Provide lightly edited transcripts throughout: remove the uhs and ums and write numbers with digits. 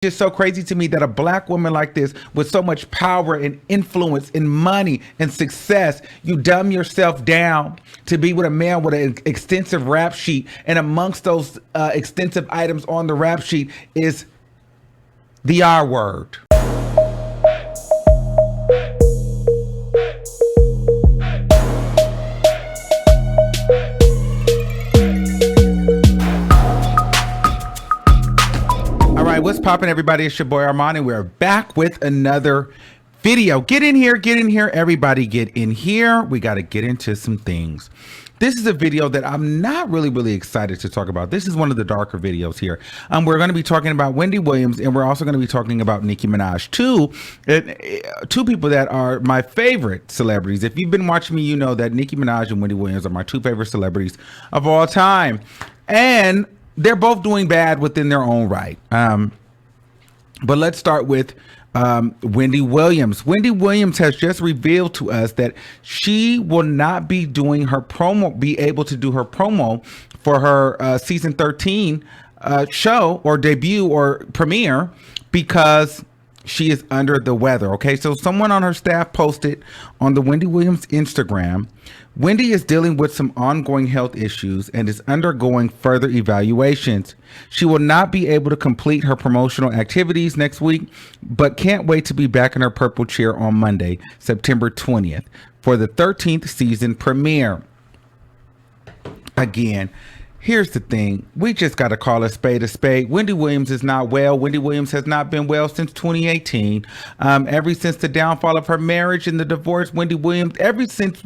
It's so crazy to me that a black woman like this with so much power and influence and money and success, you dumb yourself down to be with a man with an extensive rap sheet, and amongst those extensive items on the rap sheet is the R word. What's poppin', everybody? It's your boy Armon, and we're back with another video. Get in here, everybody get in here. We got to get into some things. This is a video that I'm not really excited to talk about. This is one of the darker videos here. We're going to be talking about Wendy Williams, and we're also going to be talking about Nicki Minaj. Two people that are my favorite celebrities. If you've been watching me, you know that Nicki Minaj and Wendy Williams are my two favorite celebrities of all time. And they're both doing bad within their own right. But let's start with Wendy Williams. Wendy Williams has just revealed to us that she will not be doing her promo, be able to do her promo for her season 13 show or debut or premiere because she is under the weather. Okay, so someone on her staff posted on the Wendy Williams Instagram, Wendy is dealing with some ongoing health issues and is undergoing further evaluations. She will not be able to complete her promotional activities next week, but can't wait to be back in her purple chair on Monday, September 20th, for the 13th season premiere. Again, here's the thing. We just got to call a spade a spade. Wendy Williams is not well. Wendy Williams has not been well since 2018. Ever since the downfall of her marriage and the divorce, Wendy Williams, ever since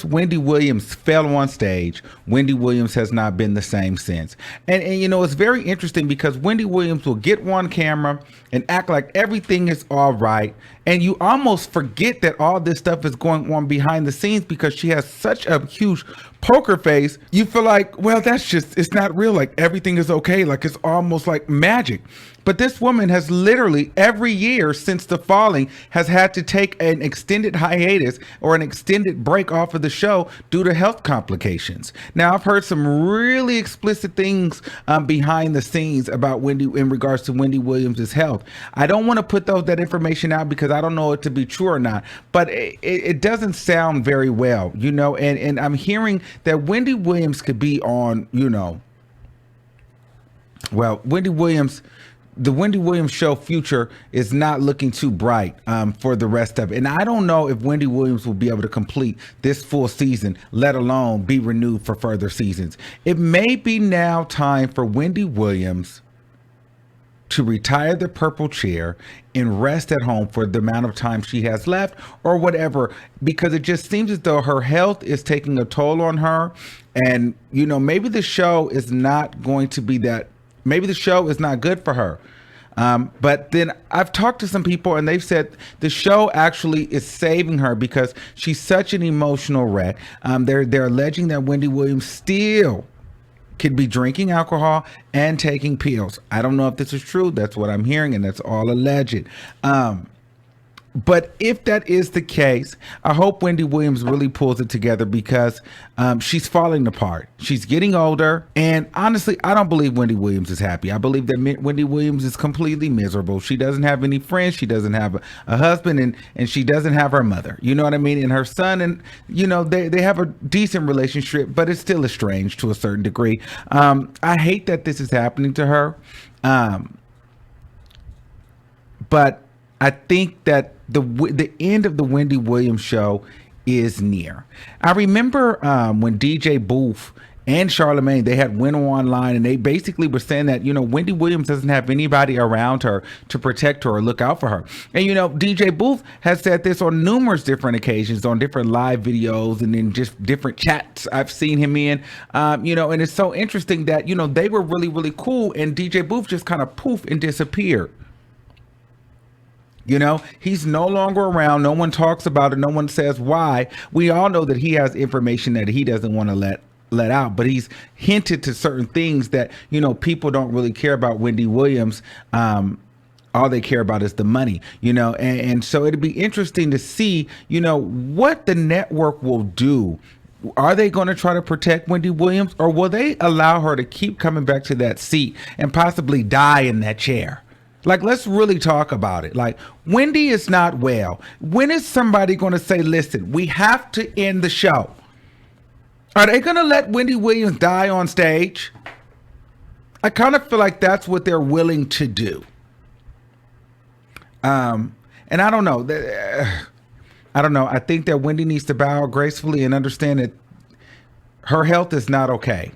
Wendy Williams fell on stage, Wendy Williams has not been the same since. And you know, it's very interesting because Wendy Williams will get on camera and act like everything is all right. And you almost forget that all this stuff is going on behind the scenes because she has such a huge poker face. You feel like, well, it's not real. Like everything is okay. Like it's almost like magic. But this woman has literally every year since the falling has had to take an extended hiatus or an extended break off of the show due to health complications. Now, I've heard some really explicit things behind the scenes about Wendy in regards to Wendy Williams' health. I don't want to put that information out because I don't know it to be true or not, but it doesn't sound very well, you know, and I'm hearing that Wendy Williams could be on, you know, well, the Wendy Williams show future is not looking too bright for the rest of it. And I don't know if Wendy Williams will be able to complete this full season, let alone be renewed for further seasons. It may be now time for Wendy Williams to retire the purple chair and rest at home for the amount of time she has left or whatever, because it just seems as though her health is taking a toll on her. And, you know, maybe the show is not going to be that. Maybe the show is not good for her. But then I've talked to some people and they've said the show actually is saving her because she's such an emotional wreck. They're alleging that Wendy Williams still could be drinking alcohol and taking pills. I don't know if this is true. That's what I'm hearing, and that's all alleged. But if that is the case, I hope Wendy Williams really pulls it together because she's falling apart. She's getting older. And honestly, I don't believe Wendy Williams is happy. I believe that Wendy Williams is completely miserable. She doesn't have any friends. She doesn't have a husband, and she doesn't have her mother. You know what I mean? And her son, and, you know, they have a decent relationship, but it's still estranged to a certain degree. I hate that this is happening to her. But I think that the end of the Wendy Williams show is near. I remember when DJ Booth and Charlamagne, they had went online and they basically were saying that, you know, Wendy Williams doesn't have anybody around her to protect her or look out for her. And, you know, DJ Booth has said this on numerous different occasions, on different live videos and in just different chats I've seen him in, you know, and it's so interesting that, you know, they were really cool and DJ Booth just kind of poof and disappeared. You know, he's no longer around. No one talks about it. No one says why. We all know that he has information that he doesn't want to let out, but he's hinted to certain things that, you know, people don't really care about Wendy Williams. All they care about is the money, you know, and so it'd be interesting to see, you know, what the network will do Are they going to try to protect Wendy Williams, or will they allow her to keep coming back to that seat and possibly die in that chair? Like, let's really talk about it. Like, Wendy is not well. When is somebody going to say, listen, we have to end the show? Are they going to let Wendy Williams die on stage? I kind of feel like that's what they're willing to do. And I don't know. I don't know. I think that Wendy needs to bow gracefully and understand that her health is not okay.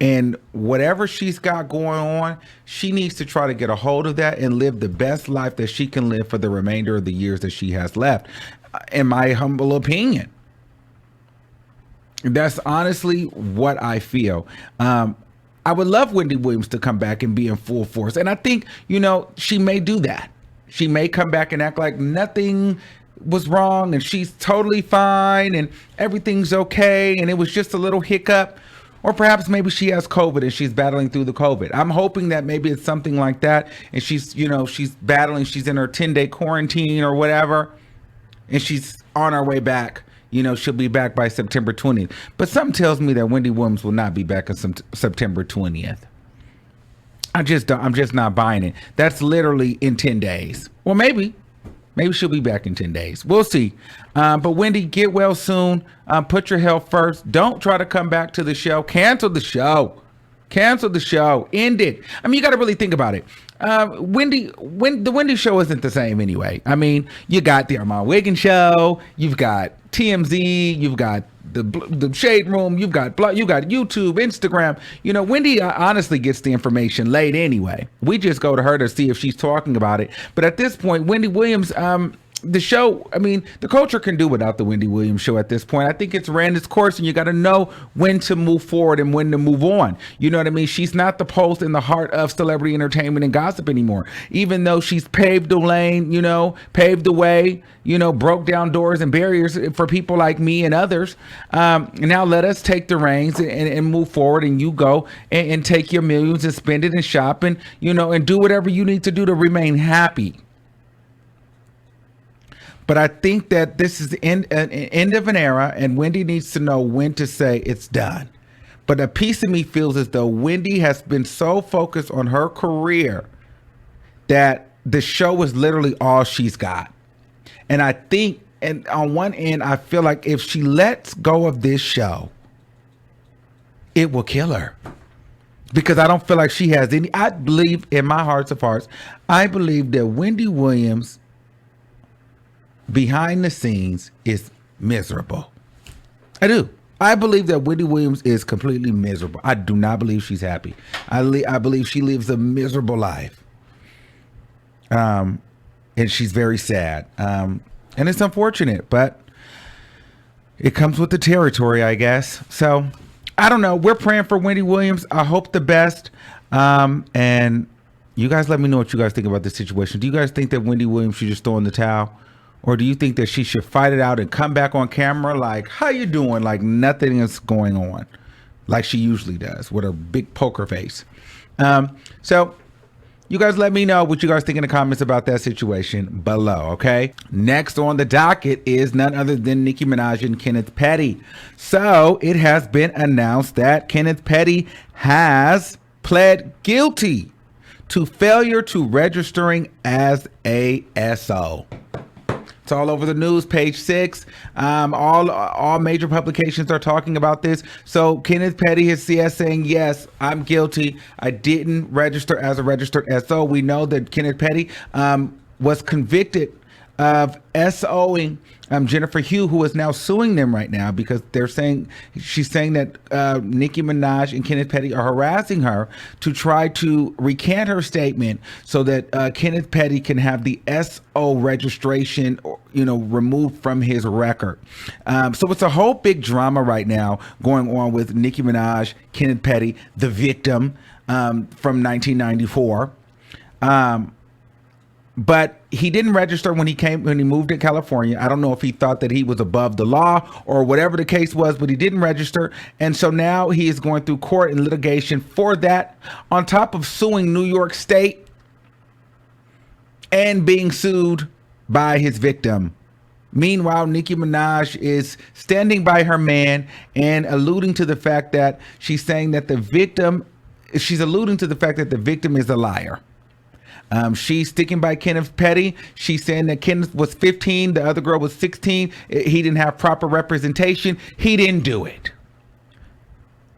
And whatever she's got going on, she needs to try to get a hold of that and live the best life that she can live for the remainder of the years that she has left, in my humble opinion. That's honestly what I feel. I would love Wendy Williams to come back and be in full force. And I think, she may do that. She may come back and act like nothing was wrong and she's totally fine and everything's okay and it was just a little hiccup. Or perhaps maybe she has COVID and she's battling through the COVID. I'm hoping that maybe it's something like that. And she's battling, she's in her 10-day quarantine or whatever. And she's on her way back. She'll be back by September 20th. But something tells me that Wendy Williams will not be back on September 20th. I'm just not buying it. That's literally in 10 days. Well, maybe she'll be back in 10 days. We'll see. But Wendy, get well soon. Put your health first. Don't try to come back to the show. Cancel the show. End it. I mean, you got to really think about it. The Wendy show isn't the same anyway. I mean, you got the Armon Wiggins show. You've got TMZ. You've got the Shade Room. You've got YouTube, Instagram. Wendy honestly gets the information late anyway. We just go to her to see if she's talking about it. But at this point, Wendy Williams, the show, I mean, the culture can do without the Wendy Williams show at this point. I think it's ran its course and you got to know when to move forward and when to move on. You know what I mean? She's not the pulse in the heart of celebrity entertainment and gossip anymore. Even though she's paved the lane, paved the way, broke down doors and barriers for people like me and others. Now let us take the reins and move forward, and you go and take your millions and spend it and shop and, and do whatever you need to do to remain happy. But I think that this is the end of an era, and Wendy needs to know when to say it's done. But a piece of me feels as though Wendy has been so focused on her career that the show is literally all she's got. And I think, and on one end, I feel like if she lets go of this show, it will kill her. Because I don't feel like she has any. I believe in my heart of hearts, I believe that Wendy Williams behind the scenes is miserable. I do. I believe that Wendy Williams is completely miserable. I do not believe she's happy. I believe she lives a miserable life. And she's very sad. And it's unfortunate, but it comes with the territory, I guess. So I don't know. We're praying for Wendy Williams. I hope the best. And you guys let me know what you guys think about this situation. Do you guys think that Wendy Williams should just throw in the towel? Or do you think that she should fight it out and come back on camera like, how you doing? Like nothing is going on, like she usually does with her big poker face. So you guys let me know what you guys think in the comments about that situation below, okay? Next on the docket is none other than Nicki Minaj and Kenneth Petty. So it has been announced that Kenneth Petty has pled guilty to failure to registering as a SO. It's all over the news, page 6. All major publications are talking about this. So Kenneth Petty, his CS, saying, yes, I'm guilty. I didn't register as a registered SO. We know that Kenneth Petty was convicted of SOing Jennifer Hugh, who is now suing them right now because she's saying that Nicki Minaj and Kenneth Petty are harassing her to try to recant her statement so that Kenneth Petty can have the SO registration, removed from his record. So it's a whole big drama right now going on with Nicki Minaj, Kenneth Petty, the victim from 1994. But he didn't register when he moved to California. I don't know if he thought that he was above the law or whatever the case was, but he didn't register. And so now he is going through court and litigation for that, on top of suing New York State and being sued by his victim. Meanwhile, Nicki Minaj is standing by her man and alluding to the fact that she's saying that she's alluding to the fact that the victim is a liar. She's sticking by Kenneth Petty. She's saying that Kenneth was 15, the other girl was 16. He didn't have proper representation. He didn't do it.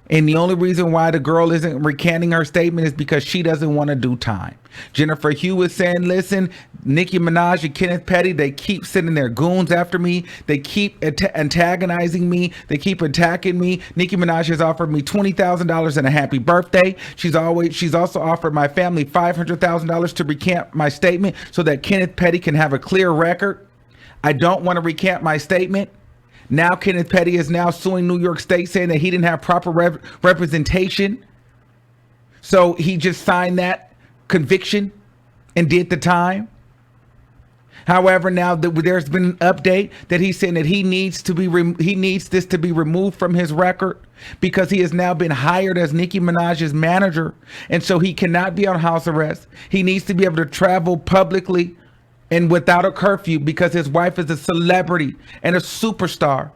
And the only reason why the girl isn't recanting her statement is because she doesn't want to do time. Jennifer Hugh is saying, listen, Nicki Minaj and Kenneth Petty, they keep sending their goons after me. They keep antagonizing me. They keep attacking me. Nicki Minaj has offered me $20,000 and a happy birthday. She's also offered my family $500,000 to recant my statement so that Kenneth Petty can have a clear record. I don't want to recant my statement. Now Kenneth Petty is now suing New York State, saying that he didn't have proper representation. So he just signed that conviction and did the time. However, now there's been an update that he's saying that he needs this to be removed from his record because he has now been hired as Nicki Minaj's manager. And so he cannot be on house arrest. He needs to be able to travel publicly and without a curfew because his wife is a celebrity and a superstar.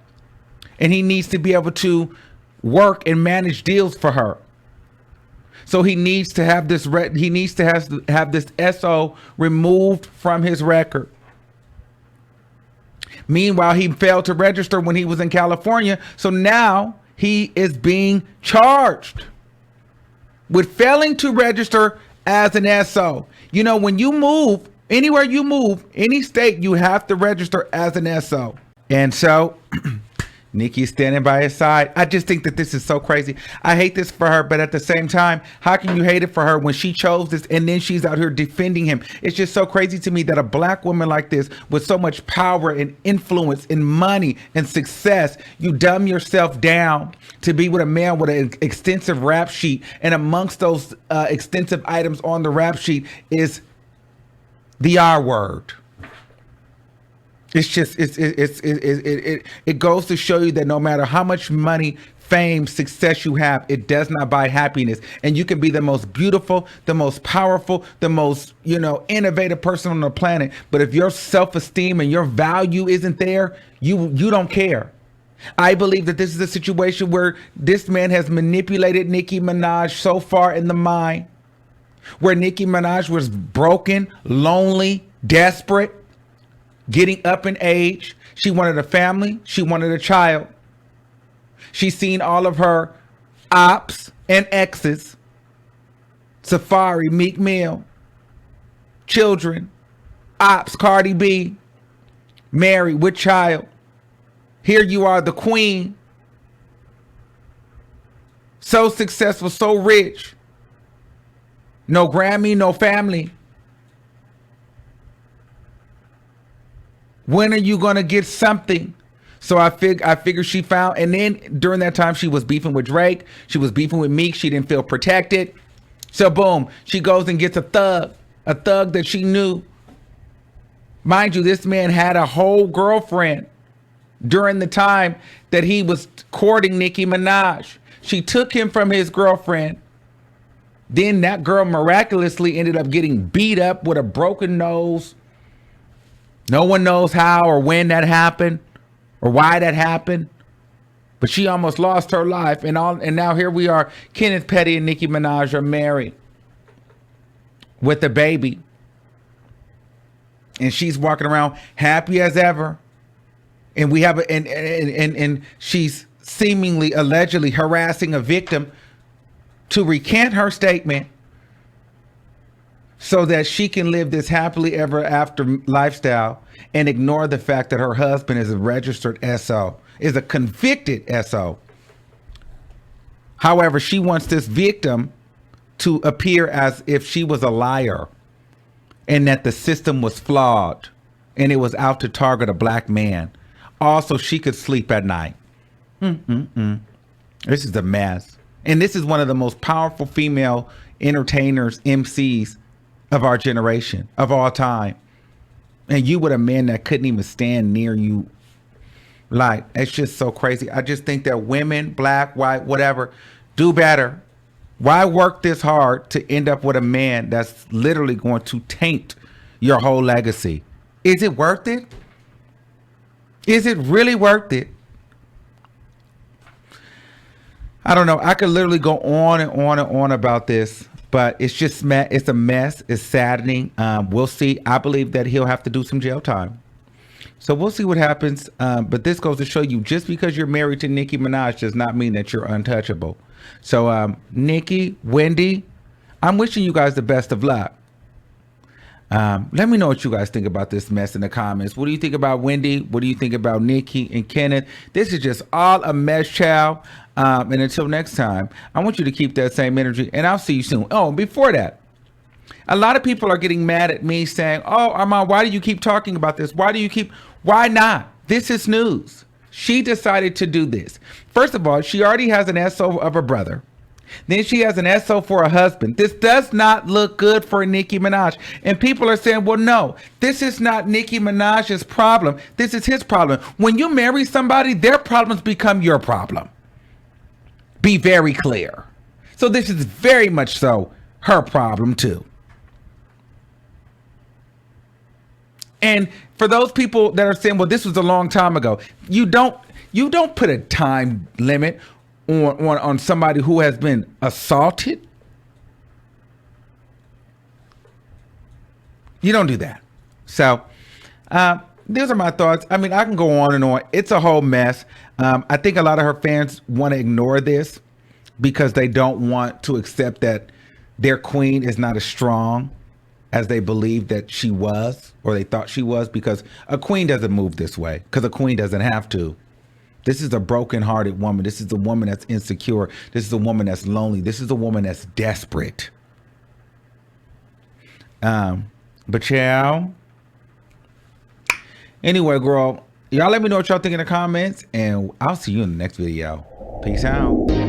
And he needs to be able to work and manage deals for her. So he needs to have this have this SO removed from his record. Meanwhile, he failed to register when he was in California. So now he is being charged with failing to register as an SO. You know, when you move, anywhere you move, any state, you have to register as an SO. And so Nicki is standing by his side. I just think that this is so crazy. I hate this for her, but at the same time, how can you hate it for her when she chose this and then she's out here defending him? It's just so crazy to me that a black woman like this with so much power and influence and money and success, you dumb yourself down to be with a man with an extensive rap sheet. And amongst those extensive items on the rap sheet is the R word. It's just it goes to show you that no matter how much money, fame, success you have, it does not buy happiness. And you can be the most beautiful, the most powerful, the most, innovative person on the planet. But if your self-esteem and your value isn't there, you don't care. I believe that this is a situation where this man has manipulated Nicki Minaj so far in the mind, where Nicki Minaj was broken, lonely, desperate, getting up in age. She wanted a family. She wanted a child. She's seen all of her ops and exes, Safari, Meek Mill, children, ops, Cardi B, married with child. Here you are, the queen, so successful, so rich. No Grammy, no family. When are you going to get something? So I figure she found, and then during that time, she was beefing with Drake. She was beefing with Meek. She didn't feel protected. So boom, she goes and gets a thug that she knew. Mind you, this man had a whole girlfriend during the time that he was courting Nicki Minaj. She took him from his girlfriend. Then that girl miraculously ended up getting beat up with a broken nose. No one knows how or when that happened or why that happened, but she almost lost her life. And now here we are. Kenneth Petty and Nicki Minaj are married with a baby. And she's walking around happy as ever. And we have and she's seemingly, allegedly harassing a victim to recant her statement so that she can live this happily ever after lifestyle and ignore the fact that her husband is a registered SO, is a convicted SO. However, she wants this victim to appear as if she was a liar and that the system was flawed and it was out to target a black man. Also, she could sleep at night. This is a mess. And this is one of the most powerful female entertainers, MCs of our generation, of all time. And you with a man that couldn't even stand near you. Like, it's just so crazy. I just think that women, black, white, whatever, do better. Why work this hard to end up with a man that's literally going to taint your whole legacy? Is it worth it? Is it really worth it? I don't know. I could literally go on and on and on about this, but it's just it's a mess. It's saddening. We'll see. I believe that he'll have to do some jail time. So we'll see what happens. But this goes to show you, just because you're married to Nicki Minaj does not mean that you're untouchable. So Nicki, Wendy, I'm wishing you guys the best of luck. Let me know what you guys think about this mess in the comments. What do you think about Wendy? What do you think about Nicki and Kenneth? This is just all a mess, child. And until next time, I want you to keep that same energy, and I'll see you soon. Oh, before that, a lot of people are getting mad at me saying, oh, Armon, why do you keep talking about this? Why not? This is news. She decided to do this. First of all, she already has an SO of a brother. Then she has an SO for a husband. This does not look good for Nicki Minaj. And people are saying, well, no, this is not Nicki Minaj's problem. This is his problem. When you marry somebody, their problems become your problem. Be very clear. So this is very much so her problem too. And for those people that are saying, well, this was a long time ago, you don't put a time limit on somebody who has been assaulted. You don't do that. So these are my thoughts. I mean, I can go on and on. It's a whole mess. I think a lot of her fans want to ignore this because they don't want to accept that their queen is not as strong as they believe that she was, or they thought she was, because a queen doesn't move this way, because a queen doesn't have to. This is a broken-hearted woman. This is a woman that's insecure. This is a woman that's lonely. This is a woman that's desperate. But yeah. Anyway, girl, y'all let me know what y'all think in the comments, and I'll see you in the next video. Peace out.